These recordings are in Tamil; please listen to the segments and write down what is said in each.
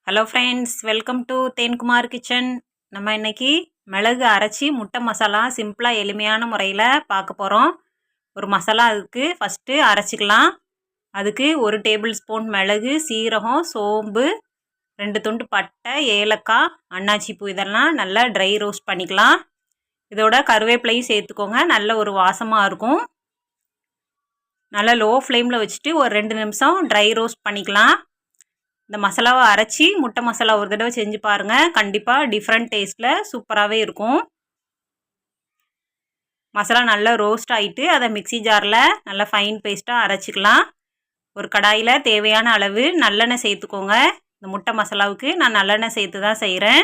Hello friends, welcome to Thenkumar kitchen. நம்ம இன்றைக்கி மிளகு அரைச்சி முட்டை மசாலா சிம்பிளாக எளிமையான முறையில் பார்க்க போகிறோம். ஒரு மசாலா அதுக்கு ஃபஸ்ட்டு அரைச்சிக்கலாம். அதுக்கு 1 டேபிள் ஸ்பூன் மிளகு, சீரகம், சோம்பு, 2 துண்டு பட்டை, ஏலக்காய், அன்னாச்சி பூ இதெல்லாம் நல்லா ட்ரை ரோஸ்ட் பண்ணிக்கலாம். இதோட கருவேப்பிலையும் சேர்த்துக்கோங்க. நல்ல ஒரு வாசமாக இருக்கும். நல்லா லோ ஃப்ளேமில் வச்சுட்டு ஒரு 2 நிமிஷம் ட்ரை ரோஸ்ட் பண்ணிக்கலாம். இந்த மசாலாவை அரைச்சி முட்டை மசாலா ஒரு தடவை செஞ்சு பாருங்கள். கண்டிப்பாக டிஃப்ரெண்ட் டேஸ்ட்டில் சூப்பராகவே இருக்கும். மசாலா நல்லா ரோஸ்ட் ஆகிட்டு அதை மிக்ஸி ஜாரில் நல்லா ஃபைன் பேஸ்ட்டாக அரைச்சிக்கலாம். ஒரு கடாயில் தேவையான அளவு நல்லெண்ணெய் சேர்த்துக்கோங்க. இந்த முட்டை மசாலாவுக்கு நான் நல்லெண்ணெய் சேர்த்து தான் செய்கிறேன்.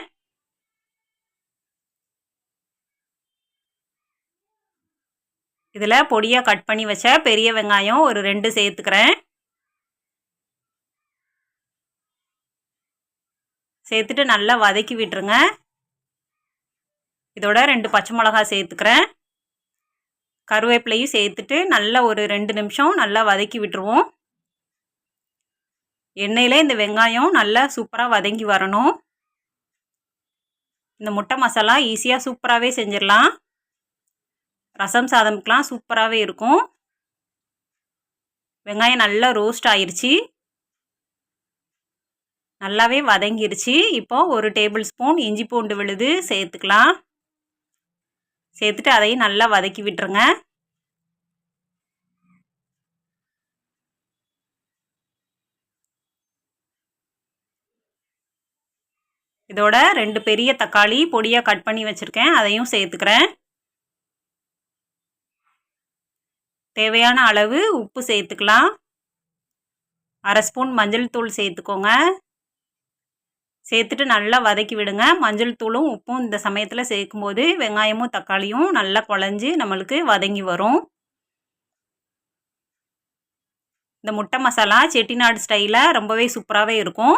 இதில் பொடியாக கட் பண்ணி வச்ச பெரிய வெங்காயம் ஒரு 2 சேர்த்துக்கிறேன். சேர்த்துட்டு நல்லா வதக்கி விட்டுருங்க. இதோட 2 பச்சை மிளகாய் சேர்த்துக்கிறேன். கருவேப்பிலையும் சேர்த்துட்டு நல்லா ஒரு 2 நிமிஷம் நல்லா வதக்கி விட்டுருவோம். எண்ணெயிலே இந்த வெங்காயம் நல்லா சூப்பராக வதங்கி வரணும். இந்த முட்டை மசாலா ஈஸியாக சூப்பராகவே செஞ்சிடலாம். ரசம் சாதம்க்கெலாம் சூப்பராகவே இருக்கும். வெங்காயம் நல்லா ரோஸ்ட் ஆயிடுச்சு, நல்லாவே வதங்கிருச்சு. இப்போ 1 டேபிள் ஸ்பூன் இஞ்சி பூண்டு விழுது சேர்த்துக்கலாம். சேர்த்துட்டு அதையும் நல்லா வதக்கி விட்டுருங்க. இதோட 2 பெரிய தக்காளி பொடியாக கட் பண்ணி வச்சுருக்கேன், அதையும் சேர்த்துக்கிறேன். தேவையான அளவு உப்பு சேர்த்துக்கலாம். 1/2 ஸ்பூன் மஞ்சள் தூள் சேர்த்துக்கோங்க. சேர்த்துட்டு நல்லா வதக்கி விடுங்க. மஞ்சள் தூளும் உப்பும் இந்த சமயத்தில் சேர்க்கும்போது வெங்காயமும் தக்காளியும் நல்லா குழஞ்சி நம்மளுக்கு வதங்கி வரும். இந்த முட்டை மசாலா செட்டிநாடு ஸ்டைலில் ரொம்பவே சூப்பராகவே இருக்கும்.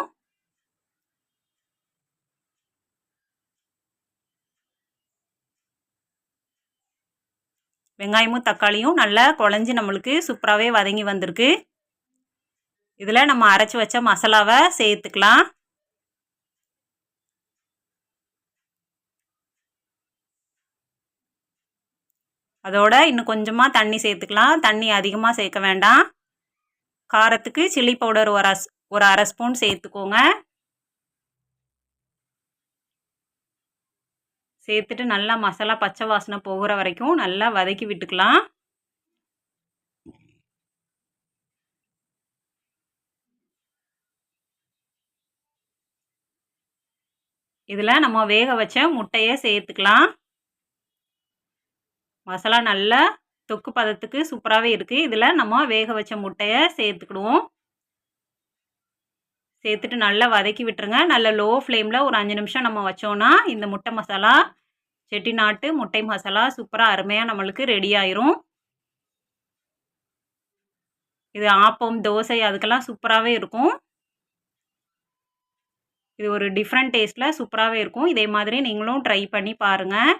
வெங்காயமும் தக்காளியும் நல்லா குழஞ்சி நம்மளுக்கு சூப்பராகவே வதங்கி வந்திருக்கு. இதில் நம்ம அரைச்சி வச்ச மசாலாவை சேர்த்துக்கலாம். அதோட இன்னும் கொஞ்சமாக தண்ணி சேர்த்துக்கலாம். தண்ணி அதிகமாக சேர்க்க வேண்டாம். காரத்துக்கு சில்லி பவுடர் ஒரு 1/2 ஸ்பூன் சேர்த்துக்கோங்க. சேர்த்துட்டு நல்லா மசாலா பச்சை வாசனை போகிற வரைக்கும் நல்லா வதக்கி விட்டுக்கலாம். இதில் நம்ம வேக வச்ச முட்டையை சேர்த்துக்கலாம். மசாலா நல்லா தொக்கு பதத்துக்கு சூப்பராகவே இருக்குது. இதில் நம்ம வேக வச்ச முட்டையை சேர்த்துக்கிடுவோம். சேர்த்துட்டு நல்லா வதக்கி விட்டுருங்க. நல்ல லோ ஃப்ளேமில் ஒரு 5 நிமிஷம் நம்ம வச்சோன்னா இந்த முட்டை மசாலா செட்டிநாட்டு முட்டை மசாலா சூப்பராக அருமையாக நம்மளுக்கு ரெடி ஆயிரும். இது ஆப்பம் தோசை அதுக்கெல்லாம் சூப்பராகவே இருக்கும். இது ஒரு டிஃப்ரெண்ட் டேஸ்ட்டில் சூப்பராகவே இருக்கும். இதே மாதிரி நீங்களும் ட்ரை பண்ணி பாருங்கள்.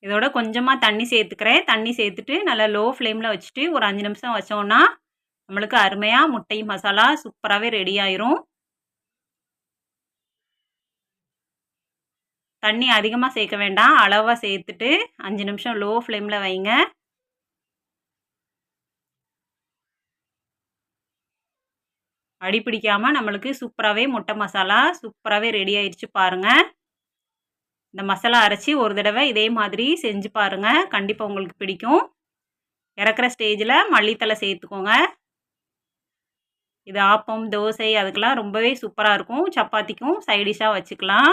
இதோட கொஞ்சமாக தண்ணி சேர்த்துக்கிறேன். தண்ணி சேர்த்துட்டு நல்லா லோ ஃப்ளேமில் வச்சுட்டு ஒரு 5 நிமிஷம் வச்சோன்னா நம்மளுக்கு அருமையாக முட்டை மசாலா சூப்பராகவே ரெடி ஆயிரும். தண்ணி அதிகமாக சேர்க்க வேண்டாம், அளவாக சேர்த்துட்டு 5 நிமிஷம் லோ ஃப்ளேமில் வைங்க. அடி பிடிக்காமல் நம்மளுக்கு சூப்பராகவே முட்டை மசாலா சூப்பராகவே ரெடி ஆயிடுச்சு பாருங்கள். இந்த மசாலா அரைச்சி ஒரு தடவை இதே மாதிரி செஞ்சு பாருங்கள். கண்டிப்பாக உங்களுக்கு பிடிக்கும். இறக்குற ஸ்டேஜில் மல்லித்தலை சேர்த்துக்கோங்க. இது ஆப்பம் தோசை அதுக்கெல்லாம் ரொம்பவே சூப்பராக இருக்கும். சப்பாத்திக்கும் சைடிஷாக வச்சுக்கலாம்.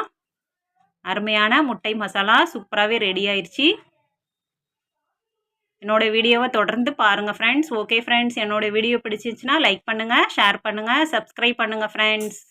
அருமையான முட்டை மசாலா சூப்பராகவே ரெடி ஆயிடுச்சு. என்னோடய வீடியோவை தொடர்ந்து பாருங்கள் ஃப்ரெண்ட்ஸ். ஓகே ஃப்ரெண்ட்ஸ், என்னோடய வீடியோ பிடிச்சிருந்துச்சுன்னா லைக் பண்ணுங்கள், ஷேர் பண்ணுங்கள், சப்ஸ்கிரைப் பண்ணுங்கள் ஃப்ரெண்ட்ஸ்.